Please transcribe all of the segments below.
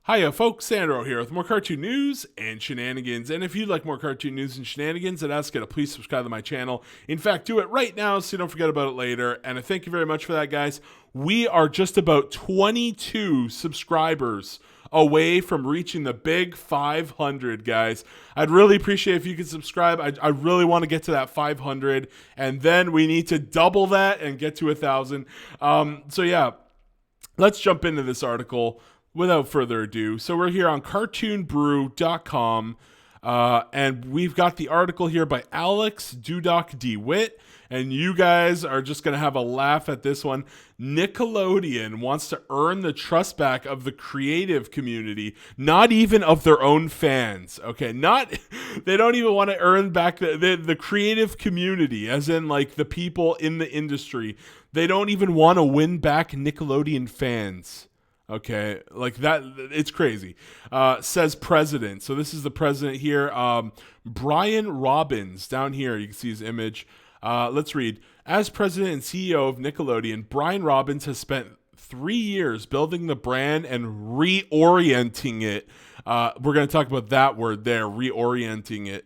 Hiya folks, Sandro here with more cartoon news and shenanigans. And if you'd like more cartoon news and shenanigans, I'd ask you to please subscribe to my channel. In fact, do it right now so you don't forget about it later. And I thank you very much for that, guys. We are just about 22 subscribers away from reaching the big 500, guys. I'd really appreciate if you could subscribe. I really want to get to that 500, and then we need to double that and get to 1,000. So yeah, let's jump into this article without further ado. So we're here on cartoonbrew.com, and we've got the article here by Alex Dudok DeWitt, and you guys are just going to have a laugh at this one. Nickelodeon wants to earn the trust back of the creative community, not even of their own fans. Okay, they don't even want to earn back the creative community, as in like the people in the industry. They don't even want to win back Nickelodeon fans. Okay, like that, it's crazy. Says president. So this is the president here. Brian Robbins, down here, you can see his image. Let's read. As president and CEO of Nickelodeon, Brian Robbins has spent 3 years building the brand and reorienting it. We're going to talk about that word there, reorienting it,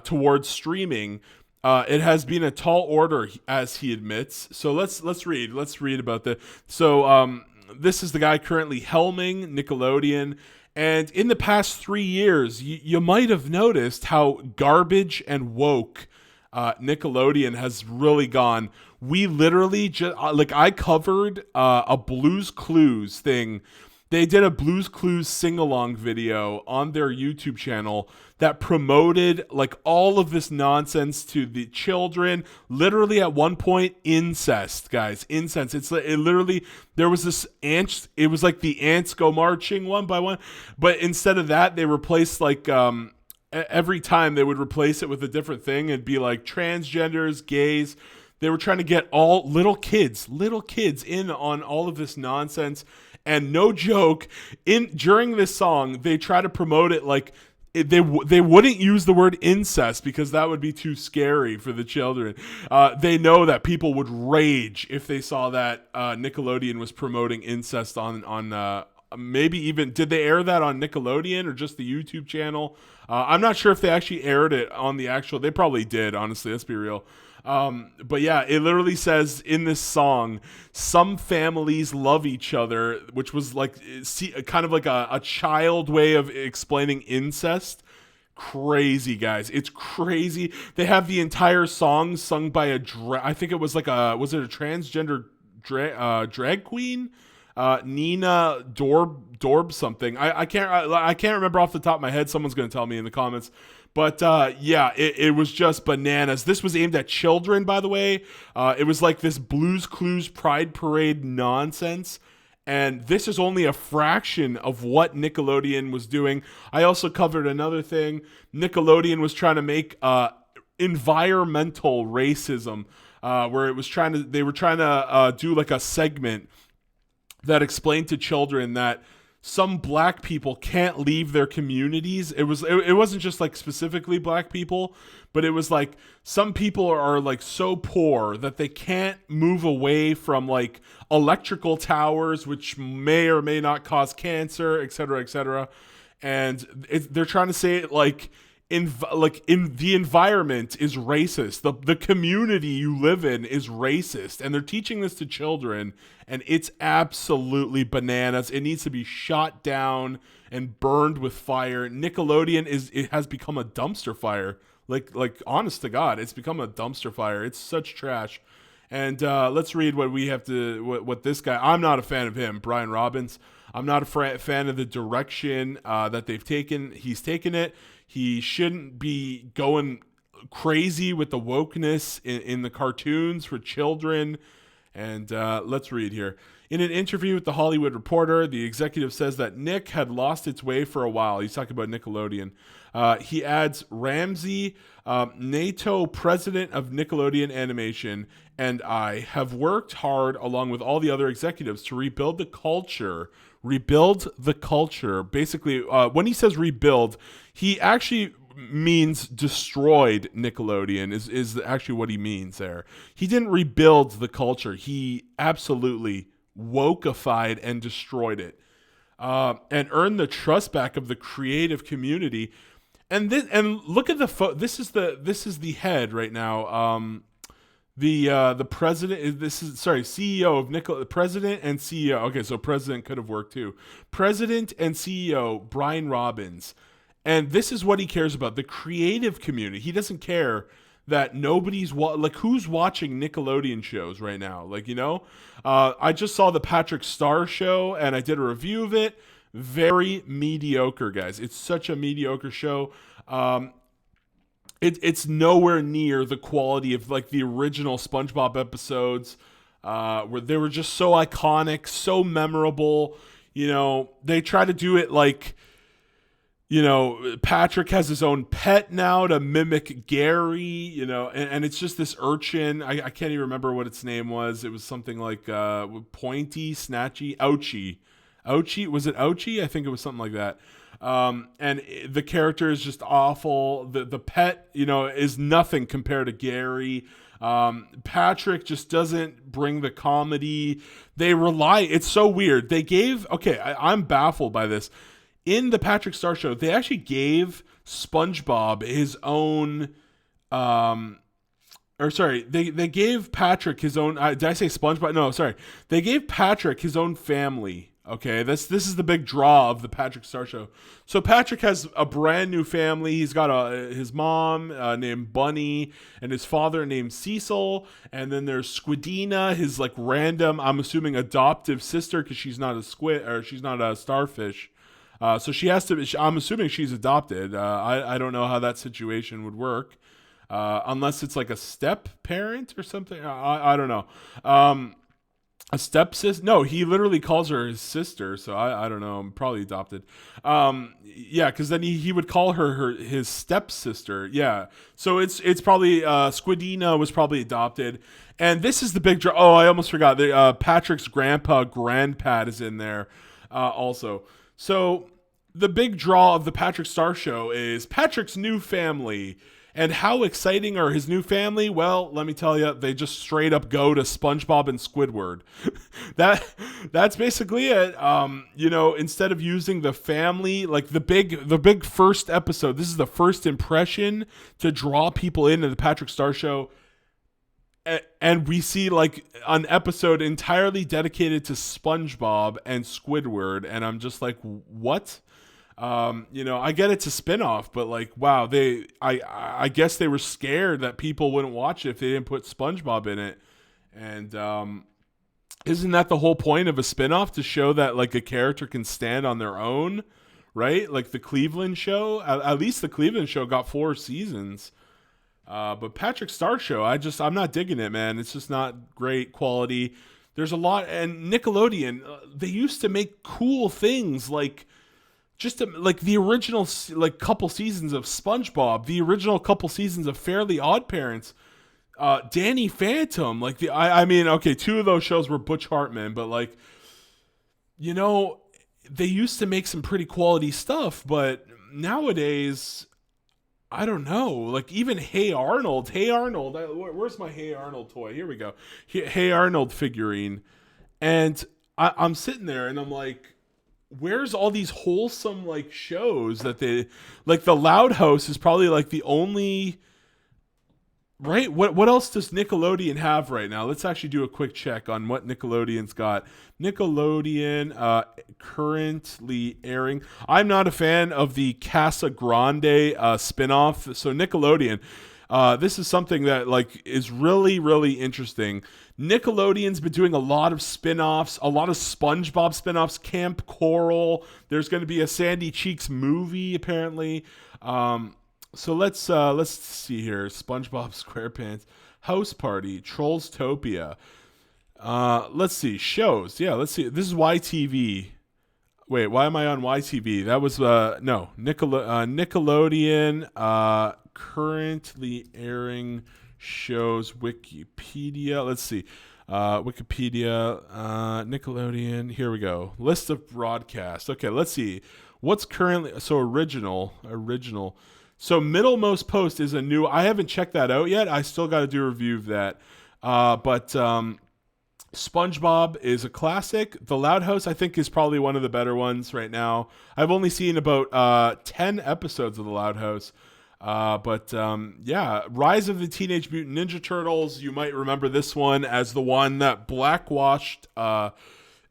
towards streaming. It has been a tall order, as he admits. So let's read. Let's read about the. So this is the guy currently helming Nickelodeon. And in the past 3 years, you might have noticed how garbage and woke Nickelodeon has really gone. We literally just, I covered a Blue's Clues thing. They did a Blue's Clues sing-along video on their YouTube channel that promoted like all of this nonsense to the children. Literally at one point, incest, guys, incest. It literally, there was this ants. It was like the ants go marching one by one, but instead of that, they replaced like every time they would replace it with a different thing and be like transgenders, gays. They were trying to get all little kids in on all of this nonsense. And no joke, during this song, they try to promote it like they wouldn't use the word incest because that would be too scary for the children. They know that people would rage if they saw that Nickelodeon was promoting incest on maybe even, did they air that on Nickelodeon or just the YouTube channel? I'm not sure if they actually aired it on the actual, they probably did, honestly, let's be real. But yeah, it literally says in this song, some families love each other, which was like kind of like a child way of explaining incest. Crazy, guys. It's crazy. They have the entire song sung by I think it was like was it a transgender drag queen? Nina Dorb something. I can't remember off the top of my head. Someone's going to tell me in the comments. But yeah, it was just bananas. This was aimed at children, by the way. It was like this Blue's Clues Pride Parade nonsense. And this is only a fraction of what Nickelodeon was doing. I also covered another thing. Nickelodeon was trying to make environmental racism, where they were trying to do like a segment that explained to children that some black people can't leave their communities. It wasn't just like specifically black people, but it was like some people are like so poor that they can't move away from like electrical towers, which may or may not cause cancer, et cetera, et cetera. And they're trying to say it like in the environment is racist. The community you live in is racist, and they're teaching this to children, and it's absolutely bananas. It needs to be shot down and burned with fire. Nickelodeon it has become a dumpster fire. Like honest to God, it's become a dumpster fire. It's such trash. And let's read what we have to what this guy. I'm not a fan of him, Brian Robbins. I'm not a fan of the direction that they've taken. He's taken it. He shouldn't be going crazy with the wokeness in the cartoons for children. And let's read here. In an interview with The Hollywood Reporter, the executive says that Nick had lost its way for a while. He's talking about Nickelodeon. He adds, Ramsey, Nato, president of Nickelodeon Animation, and I have worked hard along with all the other executives to rebuild the culture. Basically, when he says rebuild, he actually means destroyed Nickelodeon is actually what he means there. He didn't rebuild the culture. He absolutely wokeified and destroyed it. and earn the trust back of the creative community. And look at this is the head right now. The president CEO of the president and CEO. Okay, so president could have worked too. President and CEO Brian Robbins, and this is what he cares about: the creative community. He doesn't care that nobody's who's watching Nickelodeon shows right now. I just saw the Patrick Star show and I did a review of it. Very mediocre, guys. It's such a mediocre show. It's nowhere near the quality of the original SpongeBob episodes, where they were just so iconic, so memorable. They try to do it Patrick has his own pet now to mimic Gary, and it's just this urchin. I can't even remember what its name was. It was something like Pointy, Snatchy, Ouchie. Ouchie, was it Ouchie? I think it was something like that. And the character is just awful. The pet, is nothing compared to Gary. Patrick just doesn't bring the comedy. It's so weird. I'm baffled by this. In the Patrick Star show, they actually gave SpongeBob his own, they gave Patrick his own, did I say SpongeBob? No, sorry. They gave Patrick his own family. Okay, this is the big draw of the Patrick Star show. So Patrick has a brand new family. He's got his mom named Bunny and his father named Cecil. And then there's Squidina, his random, I'm assuming adoptive sister, because she's not a squid, or she's not a starfish. So she has to. I'm assuming she's adopted. I don't know how that situation would work, unless it's a step parent or something. I don't know. A stepsister? No, he literally calls her his sister. So I don't know. I'm probably adopted. Yeah, because then he would call her his stepsister. Yeah. So it's probably Squidina was probably adopted. And this is the big draw. Oh, I almost forgot. Patrick's grandpad is in there also. So the big draw of the Patrick Star show is Patrick's new family. And how exciting are his new family? Well, let me tell you, they just straight up go to SpongeBob and Squidward. That's basically it. Instead of using the family, the big first episode, this is the first impression to draw people into the Patrick Star show. And we see an episode entirely dedicated to SpongeBob and Squidward, and I'm just like, what? I get it's a spinoff, but wow, I guess they were scared that people wouldn't watch it if they didn't put SpongeBob in it. And isn't that the whole point of a spinoff, to show that a character can stand on their own, right? The Cleveland show, at least the Cleveland show got 4 seasons. But Patrick Star show, I'm not digging it, man. It's just not great quality. There's a lot, and Nickelodeon, they used to make cool things the original couple seasons of SpongeBob, the original couple seasons of Fairly Odd Parents, Danny Phantom, 2 of those shows were Butch Hartman, but they used to make some pretty quality stuff, but nowadays, I don't know. Even Hey Arnold. Where's my Hey Arnold toy? Here we go. Hey Arnold figurine. And I'm sitting there and I'm like, where's all these wholesome shows that they the Loud House is probably the only, right? What else does Nickelodeon have right now? Let's actually do a quick check on what Nickelodeon's got. Nickelodeon currently airing. I'm not a fan of the Casa Grande spinoff. So Nickelodeon, this is something that is really, really interesting. Nickelodeon's been doing a lot of spinoffs, a lot of SpongeBob spinoffs, Camp Coral. There's going to be a Sandy Cheeks movie apparently. So let's see here. SpongeBob SquarePants, House Party, Trollstopia. Let's see, shows. Yeah, let's see. This is YTV. Wait, why am I on YTV? That was no, Nickelodeon currently airing shows. Wikipedia. Let's see. Wikipedia, Nickelodeon. Here we go. List of broadcasts. Okay, let's see. What's currently original. So Middlemost Post is a new. I haven't checked that out yet. I still got to do a review of that. But SpongeBob is a classic. The Loud House, I think, is probably one of the better ones right now. I've only seen about 10 episodes of The Loud House. Yeah, Rise of the Teenage Mutant Ninja Turtles. You might remember this one as the one that blackwashed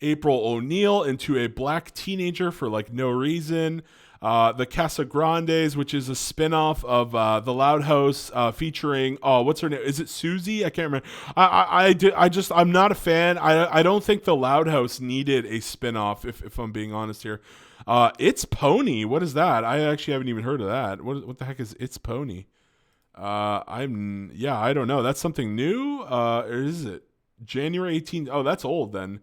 April O'Neil into a black teenager for like no reason. The Casagrandes, which is a spinoff of The Loud House, featuring what's her name? Is it Susie? I can't remember. I'm not a fan. I don't think The Loud House needed a spinoff. If I'm being honest here, It's Pony. What is that? I actually haven't even heard of that. What the heck is It's Pony? I don't know. That's something new. Or is it January 18th? Oh, that's old then.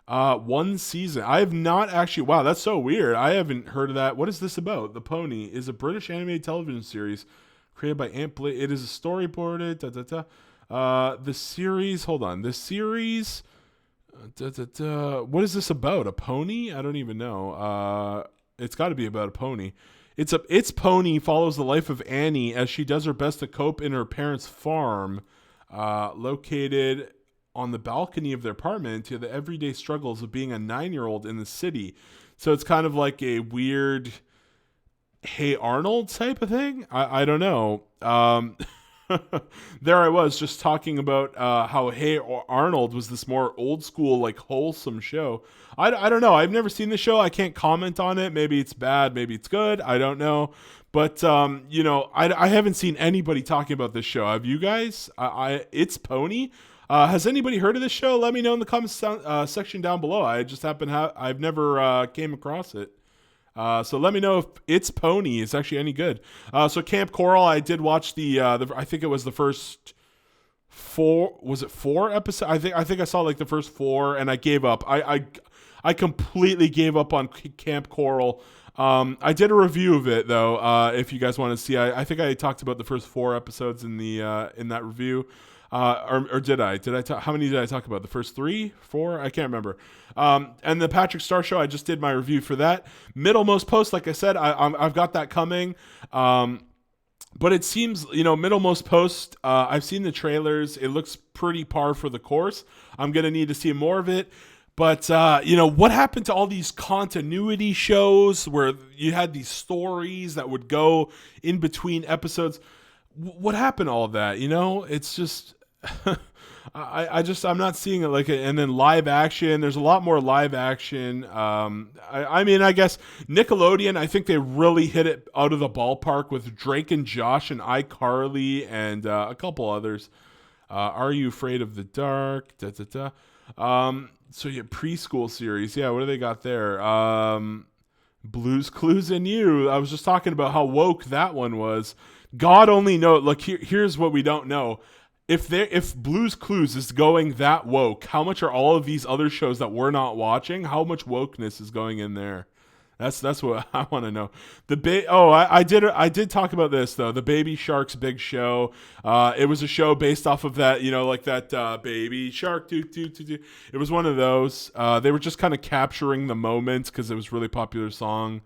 One season. I have not actually. Wow, that's so weird. I haven't heard of that. What is this about? The Pony is a British animated television series created by Ant Blit. It is a storyboarded. The series. Hold on. The series. What is this about? A pony? I don't even know. It's got to be about a pony. It's Pony follows the life of Annie as she does her best to cope in her parents' farm, located on the balcony of their apartment, to the everyday struggles of being a 9-year-old in the city. So it's kind of like a weird Hey Arnold type of thing. I don't know. There I was just talking about how Hey Arnold was this more old school, like wholesome show. I don't know. I've never seen the show. I can't comment on it. Maybe it's bad. Maybe it's good. I don't know. But, I haven't seen anybody talking about this show. Have you guys? It's Pony. Has anybody heard of this show? Let me know in the comments section down below. I just I've never came across it. So let me know if It's Pony is actually any good. So Camp Coral, I did watch I think it was the first 4. Was it 4 episodes? I think I saw like the first 4, and I gave up. I completely gave up on Camp Coral. I did a review of it though. If you guys want to see, I think I talked about the first 4 episodes in that review. Or did I? How many did I talk about? The first 3, 4? I can't remember. And the Patrick Star Show, I just did my review for that. Middlemost Post, like I said, I've got that coming. But it seems, Middlemost Post, I've seen the trailers. It looks pretty par for the course. I'm going to need to see more of it. But, what happened to all these continuity shows where you had these stories that would go in between episodes? What happened to all of that? It's just... I'm not seeing it like it. And then live action, there's a lot more live action. I guess Nickelodeon, I think they really hit it out of the ballpark with Drake and Josh and iCarly and a couple others. Are You Afraid of the Dark? So yeah, preschool series. Yeah, what do they got there? Blue's Clues and You. I was just talking about how woke that one was. God only knows. Look, here's what we don't know. If Blue's Clues is going that woke, how much are all of these other shows that we're not watching? How much wokeness is going in there? That's what I want to know. I did talk about this though. The Baby Shark's Big Show. It was a show based off of that, like that Baby Shark. It was one of those. They were just kind of capturing the moment because it was a really popular song.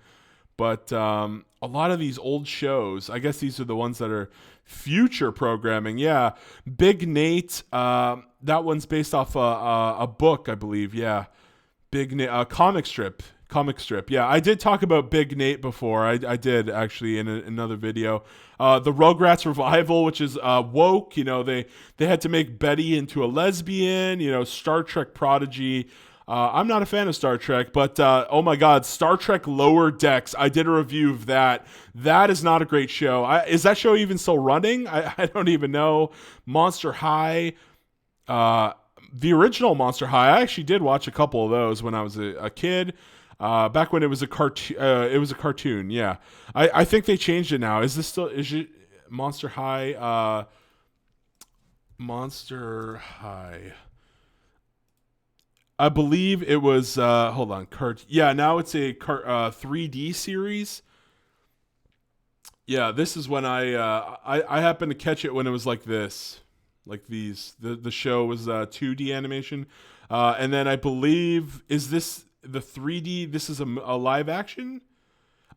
But a lot of these old shows, I guess these are the ones that are future programming. Yeah, Big Nate. That one's based off a book, I believe. Yeah, Big Nate, comic strip. Yeah, I did talk about Big Nate before. I did actually in another video. The Rugrats revival, which is woke. They had to make Betty into a lesbian. Star Trek prodigy. I'm not a fan of Star Trek, but oh my God, Star Trek Lower Decks. I did a review of that. That is not a great show. Is that show even still running? I don't even know. Monster High. The original Monster High. I actually did watch a couple of those when I was a kid. Back when it was a cartoon. Yeah. I think they changed it now. Is it Monster High? Monster High. I believe it was, hold on, yeah, now it's a 3D series. Yeah, this is when I happened to catch it when it was like this, like these. The show was 2D animation. And then I believe, is this the 3D? This is a live action?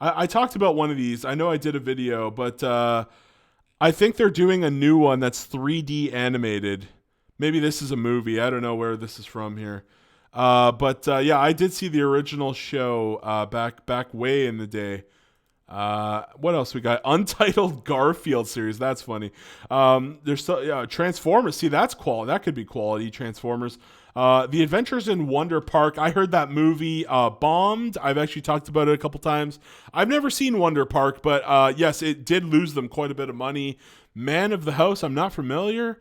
I talked about one of these. I know I did a video, but I think they're doing a new one that's 3D animated. Maybe this is a movie. I don't know where this is from here. But yeah, I did see the original show back way in the day. What else we got? Untitled Garfield series. That's funny. There's still Transformers. See, that's quality. That could be quality. Transformers. The Adventures in Wonder Park. I heard that movie bombed. I've actually talked about it a couple times. I've never seen Wonder Park, but yes, it did lose them quite a bit of money. Man of the House. I'm not familiar.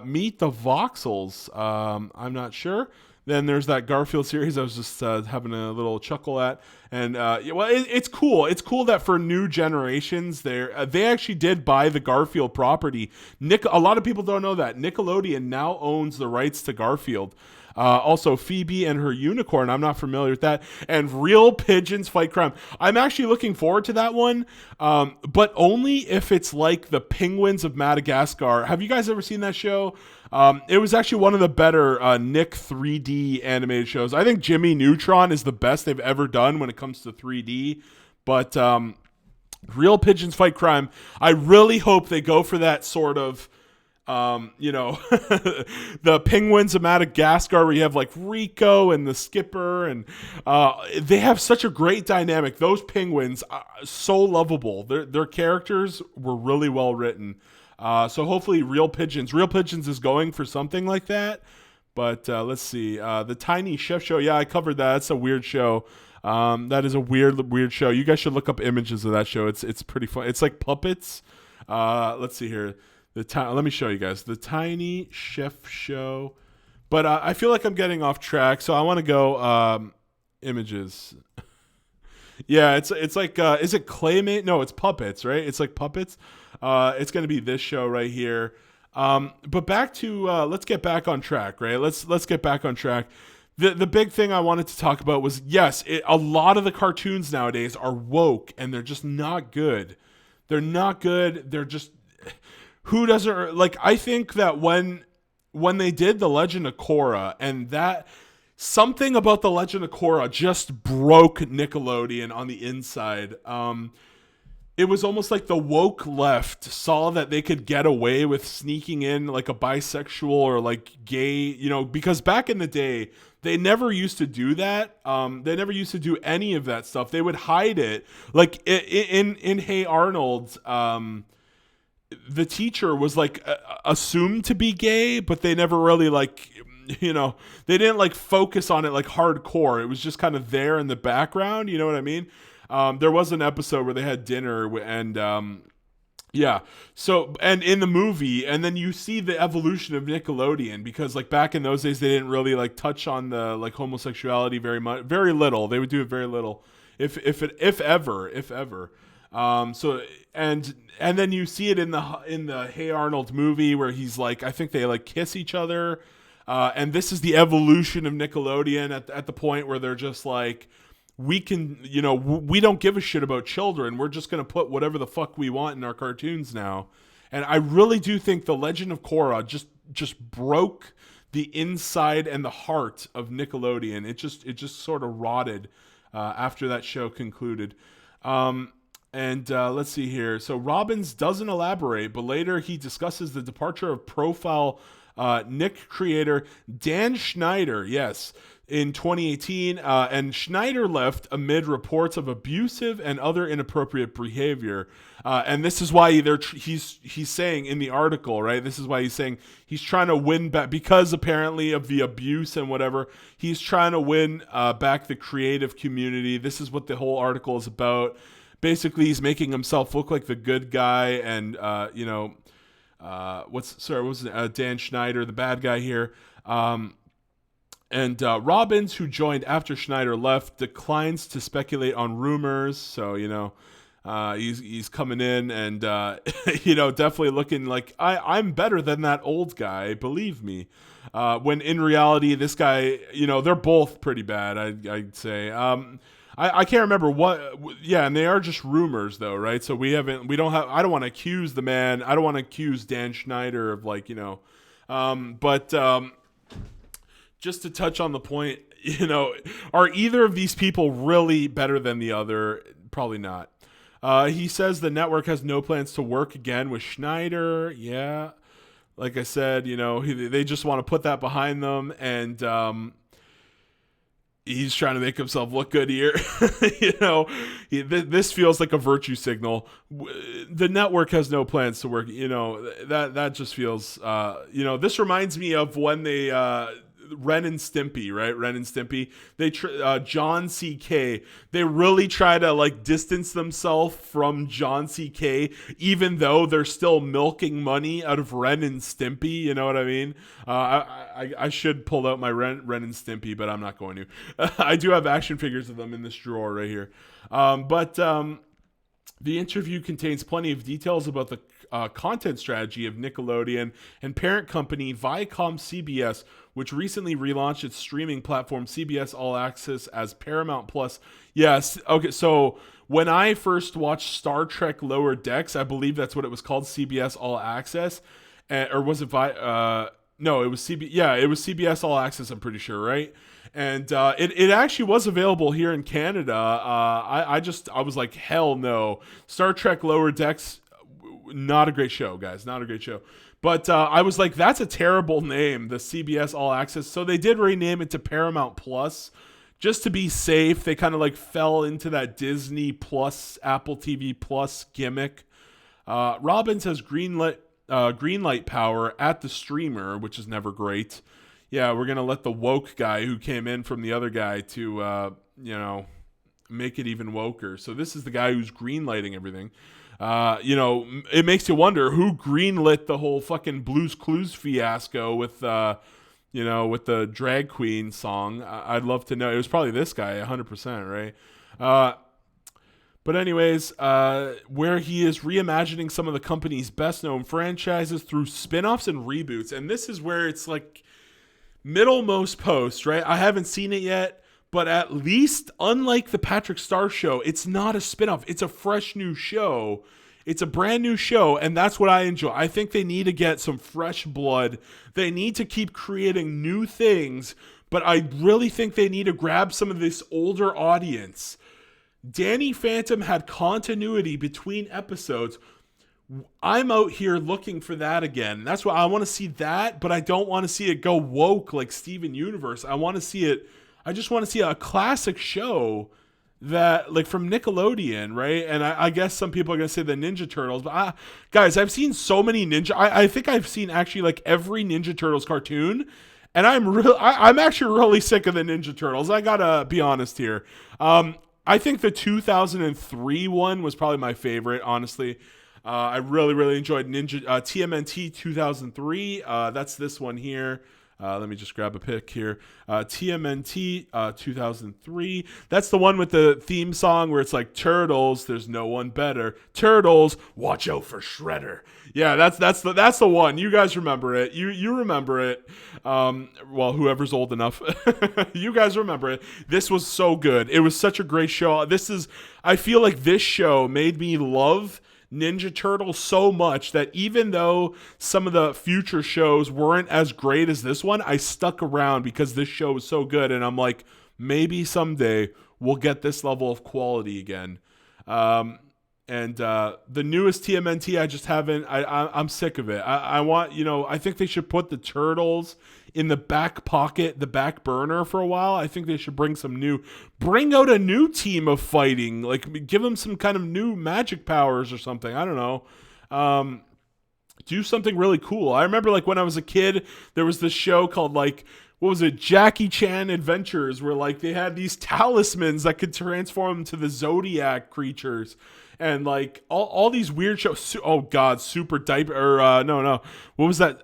Meet the Voxels. I'm not sure. Then there's that Garfield series I was just having a little chuckle at. And, it's cool. It's cool that for new generations, they actually did buy the Garfield property. A lot of people don't know that. Nickelodeon now owns the rights to Garfield. Also, Phoebe and her unicorn. I'm not familiar with that. And Real Pigeons Fight Crime. I'm actually looking forward to that one, but only if it's like the Penguins of Madagascar. Have you guys ever seen that show? It was actually one of the better Nick 3D animated shows. I think Jimmy Neutron is the best they've ever done when it comes to 3D. But Real Pigeons Fight Crime, I really hope they go for that sort of the Penguins of Madagascar, where you have like Rico and the skipper, and they have such a great dynamic. Those penguins are so lovable. Their characters were really well written. So hopefully Real Pigeons is going for something like that. But let's see. The Tiny Chef Show. Yeah, I covered that. That's a weird show. That is a weird show. You guys should look up images of that show. It's pretty fun. It's like puppets. Let's see here. Let me show you guys the Tiny Chef Show. But I feel like I'm getting off track, so I want to go images. Yeah, it's like is it claymate? No, it's puppets, right? It's like puppets. It's going to be this show right here. But back to let's get back on track, right? Let's get back on track. The big thing I wanted to talk about was, yes, a lot of the cartoons nowadays are woke, and they're just not good. They're not good. They're just, who doesn't, like, I think that when they did The Legend of Korra, and that something about The Legend of Korra just broke Nickelodeon on the inside. It was almost like the woke left saw that they could get away with sneaking in like a bisexual or like gay, because back in the day, they never used to do that. They never used to do any of that stuff. They would hide it. Like in Hey Arnold, the teacher was like assumed to be gay, but they never really like, they didn't like focus on it like hardcore. It was just kind of there in the background. You know what I mean? There was an episode where they had dinner and yeah. So, and in the movie, and then you see the evolution of Nickelodeon, because like back in those days, they didn't really like touch on the like homosexuality very little. They would do it very little, if ever. So, and then you see it in the Hey Arnold movie where he's like, I think they like kiss each other. And this is the evolution of Nickelodeon at the point where they're just like, we can, we don't give a shit about children. We're just going to put whatever the fuck we want in our cartoons now. And I really do think The Legend of Korra just broke the inside and the heart of Nickelodeon. It just sort of rotted after that show concluded. And let's see here. So Robbins doesn't elaborate, but later he discusses the departure of profile Nick creator Dan Schneider. Yes. In 2018, and Schneider left amid reports of abusive and other inappropriate behavior. And this is why he's saying in the article, right? This is why he's saying he's trying to win back, because apparently of the abuse and whatever. He's trying to win back the creative community. This is what the whole article is about. Basically, he's making himself look like the good guy, and Dan Schneider, the bad guy here. And Robbins, who joined after Schneider left, declines to speculate on rumors. So, he's coming in and, definitely looking like, I'm better than that old guy, believe me. When in reality, this guy, they're both pretty bad, I'd say. I can't remember and they are just rumors though, right? So I don't want to accuse the man. I don't want to accuse Dan Schneider of just to touch on the point, are either of these people really better than the other? Probably not. He says the network has no plans to work again with Schneider. Yeah. like I said, they just want to put that behind them, and he's trying to make himself look good here. This feels like a virtue signal. The network has no plans to work. That just feels. This reminds me of when they. Ren and Stimpy, right? Ren and Stimpy. They John C.K. They really try to like distance themselves from John C.K. even though they're still milking money out of Ren and Stimpy. You know what I mean? I should pull out my Ren and Stimpy, but I'm not going to. I do have action figures of them in this drawer right here. But the interview contains plenty of details about the content strategy of Nickelodeon and parent company Viacom CBS, which recently relaunched its streaming platform CBS All Access as Paramount Plus. Yes, okay, so when I first watched Star Trek Lower Decks, I believe that's what it was called, CBS All Access, or was it no, it was CBS All Access, I'm pretty sure, right? And it actually was available here in Canada. I was like, hell no. Star Trek Lower Decks, not a great show, guys. Not a great show. But I was like, that's a terrible name, the CBS All Access. So they did rename it to Paramount Plus. Just to be safe, they kind of like fell into that Disney Plus, Apple TV Plus gimmick. Robbins has green light power at the streamer, which is never great. Yeah, we're going to let the woke guy who came in from the other guy to, make it even woker. So this is the guy who's greenlighting everything. It makes you wonder who greenlit the whole fucking Blue's Clues fiasco with the drag queen song. I'd love to know. It was probably this guy, 100%, right? But anyways, where he is reimagining some of the company's best-known franchises through spin-offs and reboots. And this is where it's like middlemost post, right? I haven't seen it yet, but at least, unlike the Patrick Star Show, it's not a spin-off. It's a fresh new show. It's a brand new show, and that's what I enjoy. I think they need to get some fresh blood. They need to keep creating new things, but I really think they need to grab some of this older audience. Danny Phantom had continuity between episodes. I'm out here looking for that again. That's why I want to see that, but I don't want to see it go woke like Steven Universe. I just want to see a classic show that, like, from Nickelodeon, right? And I guess some people are going to say the Ninja Turtles, but guys, I've seen so many I think I've seen actually like every Ninja Turtles cartoon, and I'm actually really sick of the Ninja Turtles. I gotta be honest here. I think the 2003 one was probably my favorite, honestly. I really, really enjoyed TMNT 2003. That's this one here. Let me just grab a pic here. TMNT 2003. That's the one with the theme song where it's like, Turtles, there's no one better. Turtles, watch out for Shredder. Yeah, that's the one. You guys remember it. You remember it. Well, whoever's old enough. You guys remember it. This was so good. It was such a great show. I feel like this show made me love Ninja Turtles so much that even though some of the future shows weren't as great as this one, I stuck around because this show was so good, and I'm like, maybe someday we'll get this level of quality again. And the newest TMNT, I just haven't. I'm sick of it. I think they should put the Turtles in the back pocket, the back burner for a while. I think they should bring out a new team of fighting, like give them some kind of new magic powers or something. I don't know. Do something really cool. I remember like when I was a kid, there was this show called like, what was it? Jackie Chan Adventures, where like they had these talismans that could transform to the Zodiac creatures. And like all these weird shows. Oh God, Super Diaper. No. What was that?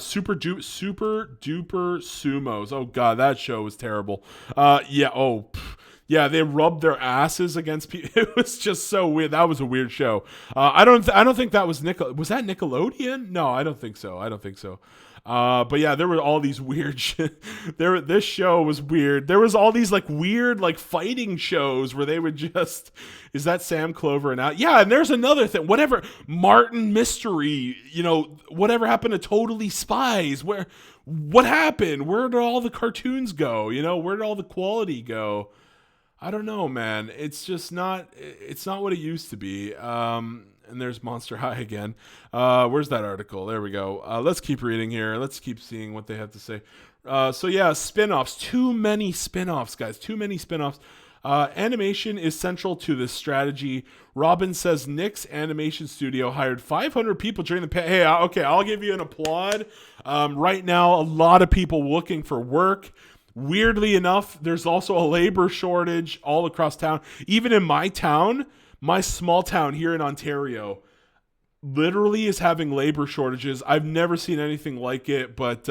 Super Duper Sumos. Oh God, that show was terrible. Yeah. Oh. Yeah, they rubbed their asses against people. It was just so weird. That was a weird show. I don't think that was Was that Nickelodeon? No, I don't think so. But yeah, there were all these weird shit. This show was weird. There was all these like weird like fighting shows where they would just, is that Sam Clover and out? Yeah, and there's another thing. Whatever, Martin Mystery. Whatever happened to Totally Spies? What happened? Where did all the cartoons go? Where did all the quality go? I don't know, man. It's just not. It's not what it used to be. And there's Monster High again. Where's that article? There we go. Let's keep reading here. Let's keep seeing what they have to say. So yeah, spinoffs. Too many spinoffs, guys. Too many spinoffs. Animation is central to this strategy. Robbins says Nick's animation studio hired 500 people during the Hey, okay, I'll give you an applaud. Right now, a lot of people looking for work. Weirdly enough, there's also a labor shortage all across town. Even in my town, my small town here in Ontario, literally is having labor shortages. I've never seen anything like it, but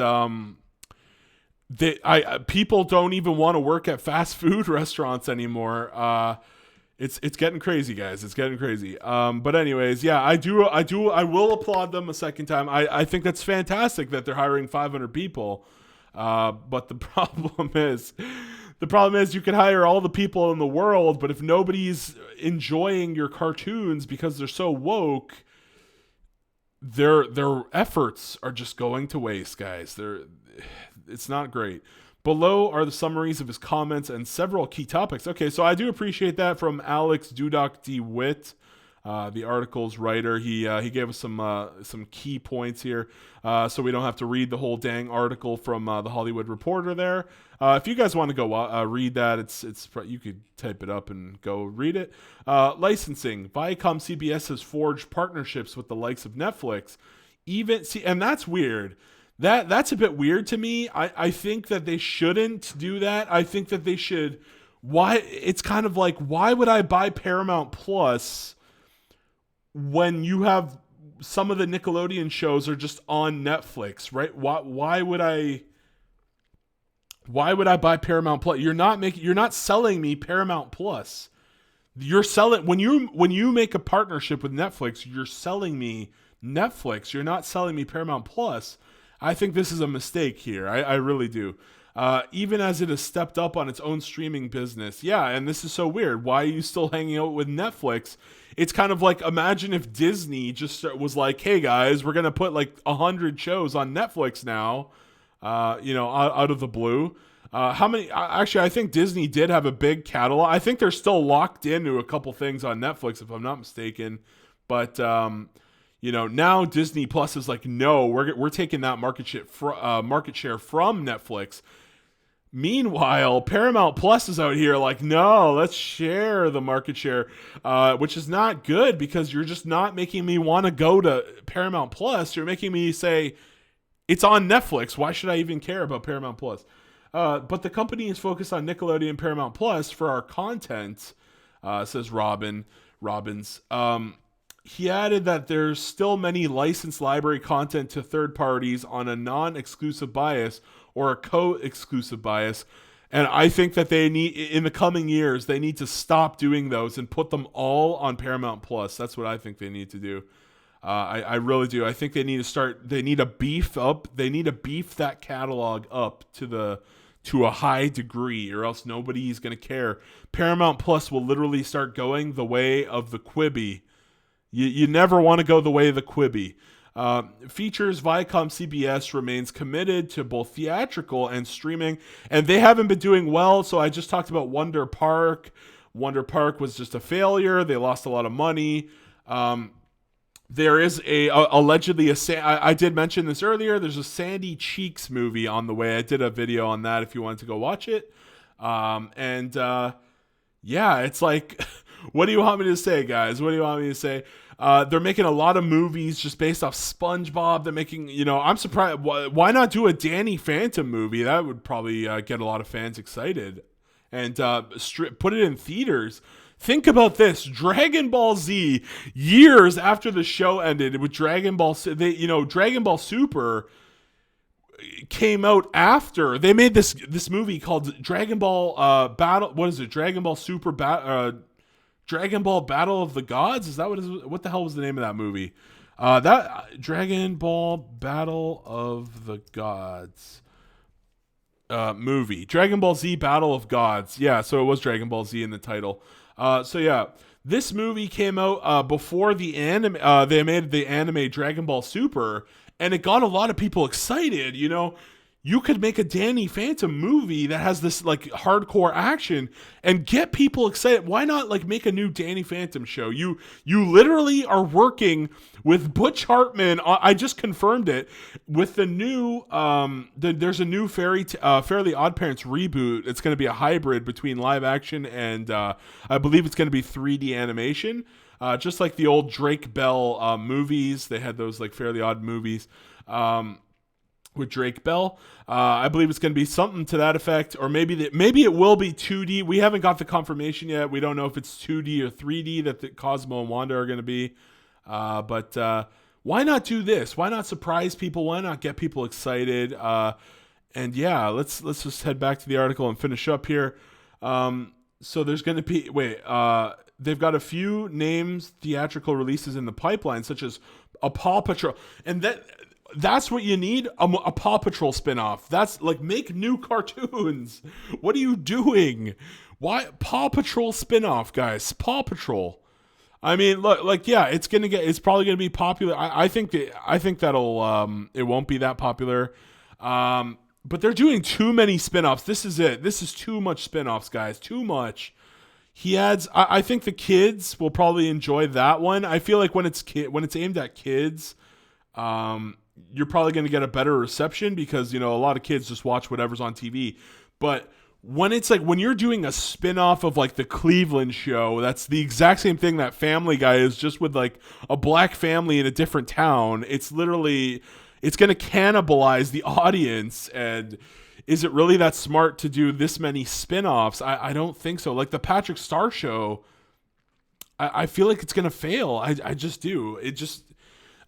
people don't even want to work at fast food restaurants anymore. It's getting crazy, guys. It's getting crazy. But anyways, yeah, I will applaud them a second time. I think that's fantastic that they're hiring 500 people. But the problem is you can hire all the people in the world, but if nobody's enjoying your cartoons because they're so woke, their efforts are just going to waste, guys. It's not great. Below are the summaries of his comments and several key topics. Okay, so I do appreciate that from Alex Dudok DeWitt, the article's writer. He gave us some key points here, so we don't have to read the whole dang article from the Hollywood Reporter there. If you guys want to go read that, it's you could type it up and go read it. Licensing. Viacom CBS has forged partnerships with the likes of Netflix. And that's weird. That's a bit weird to me. I think that they shouldn't do that. I think that they should. It's kind of like, why would I buy Paramount Plus when you have some of the Nickelodeon shows are just on Netflix, right? Why would I buy Paramount Plus? You're not selling me Paramount Plus. You're selling when you make a partnership with Netflix, you're selling me Netflix. You're not selling me Paramount Plus. I think this is a mistake here. I really do. Even as it has stepped up on its own streaming business. Yeah, and this is so weird. Why are you still hanging out with Netflix? It's kind of like, imagine if Disney just was like, hey guys, we're going to put like 100 shows on Netflix now, out of the blue. How many? Actually, I think Disney did have a big catalog. I think they're still locked into a couple things on Netflix, if I'm not mistaken. But, now Disney Plus is like, no, we're taking that market share from Netflix. Meanwhile, Paramount Plus is out here like, no, let's share the market share, which is not good because you're just not making me want to go to Paramount Plus. You're making me say, it's on Netflix. Why should I even care about Paramount Plus? But the company is focused on Nickelodeon and Paramount Plus for our content, says Robbins. He added that there's still many licensed library content to third parties on a non-exclusive bias or a co-exclusive bias. And I think that they need, in the coming years, they need to stop doing those and put them all on Paramount Plus. That's what I think they need to do. I really do. I think they need to beef that catalog up to a high degree, or else nobody's going to care. Paramount Plus will literally start going the way of the Quibi. You never want to go the way of the Quibi. Features Viacom CBS remains committed to both theatrical and streaming, and they haven't been doing well. So I just talked about Wonder Park. Wonder Park was just a failure. They lost a lot of money. There is allegedly I did mention this earlier. There's a Sandy Cheeks movie on the way. I did a video on that if you wanted to go watch it. It's like, what do you want me to say, guys? What do you want me to say? They're making a lot of movies just based off SpongeBob. They're making, I'm surprised. Why not do a Danny Phantom movie? That would probably get a lot of fans excited. And put it in theaters. Think about this. Dragon Ball Z, years after the show ended with Dragon Ball, Dragon Ball Super came out after. They made this movie called Dragon Ball Battle. What is it? Dragon Ball Super Dragon Ball Battle of the Gods? Is that what the hell was the name of that movie? That Dragon Ball Battle of the Gods movie. Dragon Ball Z Battle of Gods. Yeah, so it was Dragon Ball Z in the title. This movie came out before the anime. They made the anime Dragon Ball Super, and it got a lot of people excited. you could make a Danny Phantom movie that has this like hardcore action and get people excited. Why not like make a new Danny Phantom show? You literally are working with Butch Hartman. I just confirmed it with the new. There's a new Fairly Odd Parents reboot. It's going to be a hybrid between live action and I believe it's going to be 3D animation. Just like the old Drake Bell movies, they had those like Fairly Odd movies. With Drake Bell. I believe it's going to be something to that effect, or maybe it will be 2D. We haven't got the confirmation yet. We don't know if it's 2D or 3D that the Cosmo and Wanda are going to be. But why not do this? Why not surprise people? Why not get people excited? And yeah, let's just head back to the article and finish up here. So there's going to be they've got a few names theatrical releases in the pipeline, such as a Paw Patrol, and that's what you need, a Paw Patrol spinoff. That's like, make new cartoons. What are you doing? Why Paw Patrol spinoff, guys? Paw Patrol. I mean, look, like, yeah, it's probably gonna be popular. I think that'll it won't be that popular. But they're doing too many spinoffs. This is it. This is too much spinoffs, guys. Too much. He adds. I think the kids will probably enjoy that one. I feel like when it's aimed at kids, you're probably going to get a better reception because, you know, a lot of kids just watch whatever's on TV. But when it's like, when you're doing a spin-off of like the Cleveland show, that's the exact same thing that Family Guy is, just with like a black family in a different town. It's going to cannibalize the audience. And is it really that smart to do this many spin-offs? I don't think so. Like the Patrick Star show, I feel like it's going to fail. I just do. It just...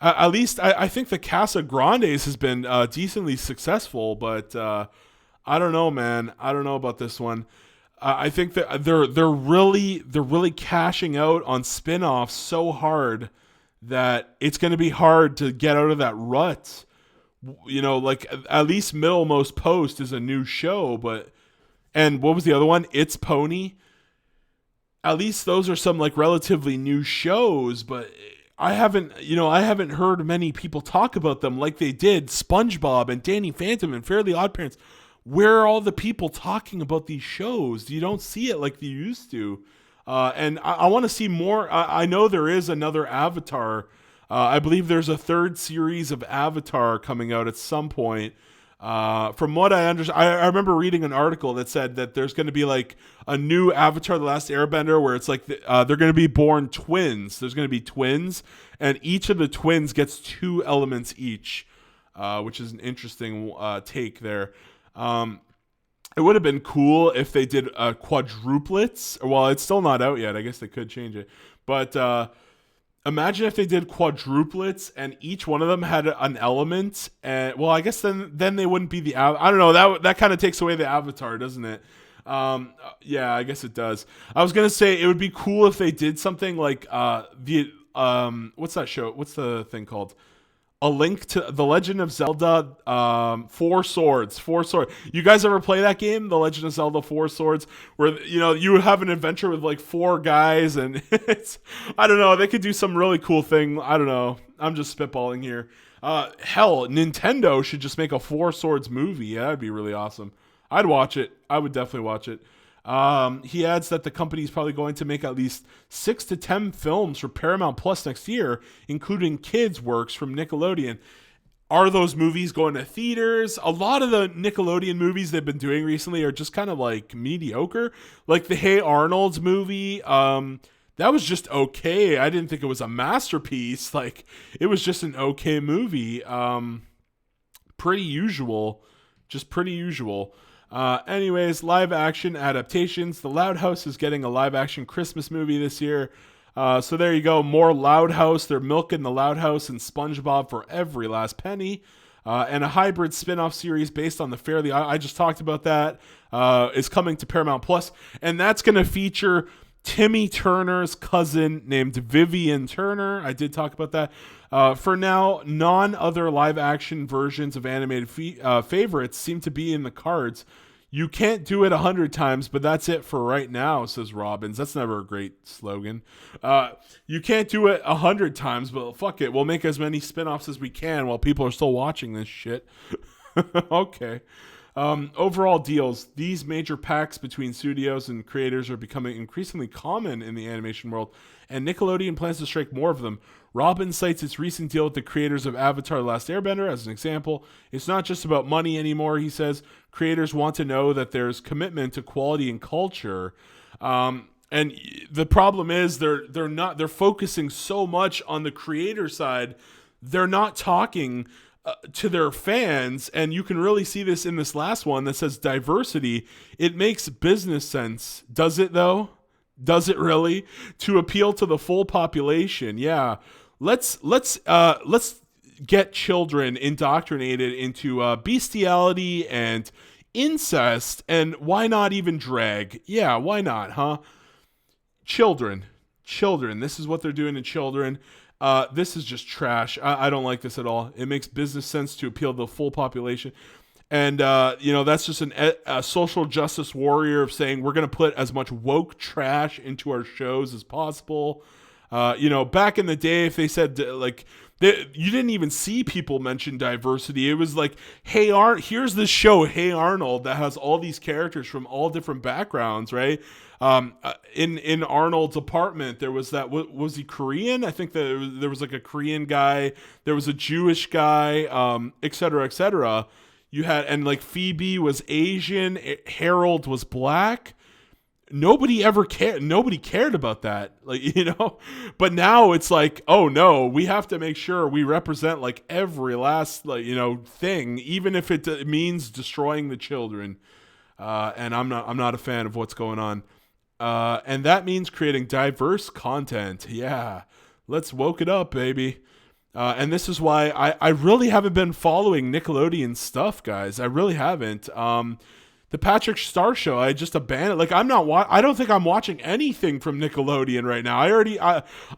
at least I think the Casa Grandes has been decently successful, but I don't know, man. I don't know about this one. I think that they're really cashing out on spin-offs so hard that it's going to be hard to get out of that rut. You know, like at least Middlemost Post is a new show, and what was the other one? It's Pony. At least those are some like relatively new shows, but I haven't heard many people talk about them like they did SpongeBob and Danny Phantom and Fairly Odd Parents. Where are all the people talking about these shows? You don't see it like you used to. And I want to see more. I know there is another Avatar. I believe there's a third series of Avatar coming out at some point. From what I understand, I remember reading an article that said that there's going to be like a new Avatar: The Last Airbender, where it's like they're going to be born twins. There's going to be twins, and each of the twins gets 2 elements each, which is an interesting take there. It would have been cool if they did quadruplets. Well, it's still not out yet. I guess they could change it, but imagine if they did quadruplets and each one of them had an element. And well, I guess then they wouldn't be the I don't know, that kind of takes away the Avatar, doesn't it? Yeah, I guess it does. I was gonna say it would be cool if they did something like what's that show? What's the thing called? A Link to the Legend of Zelda, 4 Swords. You guys ever play that game, The Legend of Zelda 4 Swords, where, you know, you have an adventure with like 4 guys, and I don't know, they could do some really cool thing. I don't know. I'm just spitballing here. Hell, Nintendo should just make a 4 Swords movie. Yeah, that'd be really awesome. I'd watch it. I would definitely watch it. He adds that the company is probably going to make at least 6 to 10 films for Paramount Plus next year, including kids' works from Nickelodeon. Are those movies going to theaters? A lot of the Nickelodeon movies they've been doing recently are just kind of like mediocre. Like the Hey Arnold's movie, that was just okay. I didn't think it was a masterpiece. Like, it was just an okay movie. Pretty usual. Just pretty usual. Anyways, live action adaptations. The Loud House is getting a live action Christmas movie this year. So there you go. More Loud House. They're milking the Loud House and SpongeBob for every last penny. And a hybrid spin-off series based on the Fairly Odd. I just talked about that. Is coming to Paramount Plus, and that's going to feature Timmy Turner's cousin named Vivian Turner. I did talk about that. For now, other live-action versions of animated favorites seem to be in the cards. You can't do it 100 times, but that's it for right now, says Robbins. That's never a great slogan. You can't do it 100 times, but fuck it. We'll make as many spinoffs as we can while people are still watching this shit. Okay. Overall deals. These major pacts between studios and creators are becoming increasingly common in the animation world, and Nickelodeon plans to strike more of them. Robbins cites its recent deal with the creators of Avatar: The Last Airbender as an example. It's not just about money anymore, he says. Creators want to know that there's commitment to quality and culture. And the problem is they're focusing so much on the creator side, they're not talking to their fans, and you can really see this in this last one that says diversity. It makes business sense. Does it though? Does it really? To appeal to the full population. Yeah. Let's get children indoctrinated into bestiality and incest, and why not even drag? Yeah, why not, huh? Children. This is what they're doing to children. This is just trash. I don't like this at all. It makes business sense to appeal to the full population. And, that's just a social justice warrior of saying we're going to put as much woke trash into our shows as possible. Back in the day, if they said, you didn't even see people mention diversity. It was like, hey, here's this show, Hey Arnold, that has all these characters from all different backgrounds, right? In Arnold's apartment, there was that. Was he Korean? I think that there was like a Korean guy. There was a Jewish guy, et cetera, et cetera. You had, and like Phoebe was Asian. Harold was black. Nobody ever cared. Nobody cared about that. But now it's like, oh no, we have to make sure we represent like every last, thing, even if it means destroying the children. And I'm not a fan of what's going on. And that means creating diverse content. Yeah, let's woke it up, baby. And this is why I really haven't been following Nickelodeon stuff, guys. I really haven't. The Patrick Star Show, I just abandoned. Like, I don't think I'm watching anything from Nickelodeon right now.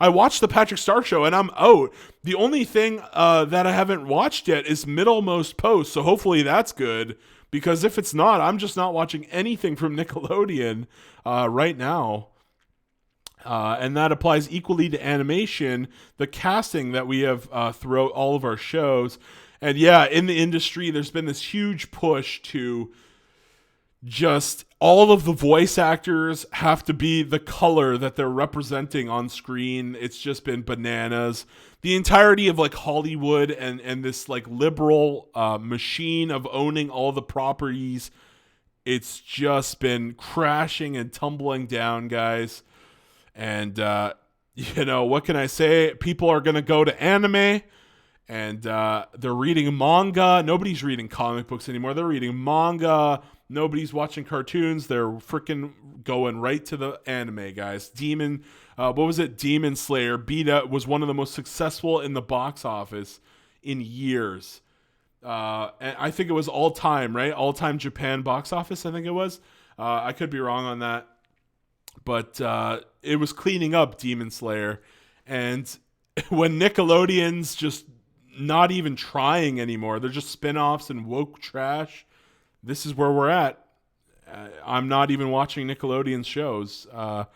I watched the Patrick Star Show and I'm out. The only thing that I haven't watched yet is Middlemost Post. So hopefully that's good, because if it's not, I'm just not watching anything from Nickelodeon right now. And that applies equally to animation, the casting that we have throughout all of our shows. And yeah, in the industry, there's been this huge push to just all of the voice actors have to be the color that they're representing on screen. It's just been bananas. The entirety of like Hollywood and this like liberal machine of owning all the properties, it's just been crashing and tumbling down, guys. And, what can I say? People are going to go to anime, and they're reading manga. Nobody's reading comic books anymore. They're reading manga. Nobody's watching cartoons. They're freaking going right to the anime, guys. Demon Slayer was one of the most successful in the box office in years. And I think it was all time, right? All time Japan box office, I think it was. I could be wrong on that. But it was cleaning up Demon Slayer. And when Nickelodeon's just not even trying anymore, they're just spin-offs and woke trash, this is where we're at. I'm not even watching Nickelodeon shows. I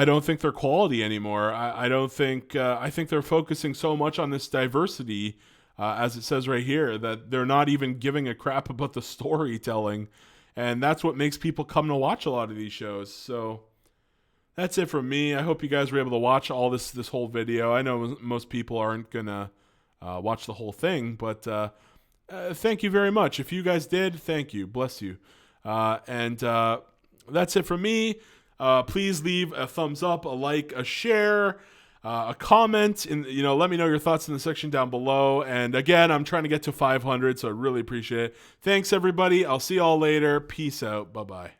don't think they're quality anymore. I don't think. I think they're focusing so much on this diversity, as it says right here, that they're not even giving a crap about the storytelling, and that's what makes people come to watch a lot of these shows. So that's it from me. I hope you guys were able to watch all this whole video. I know most people aren't gonna watch the whole thing, but thank you very much. If you guys did, thank you. Bless you. And that's it from me. Please leave a thumbs up, a like, a share, a comment, and let me know your thoughts in the section down below. And again, I'm trying to get to 500, so I really appreciate it. Thanks, everybody. I'll see y'all later. Peace out. Bye-bye.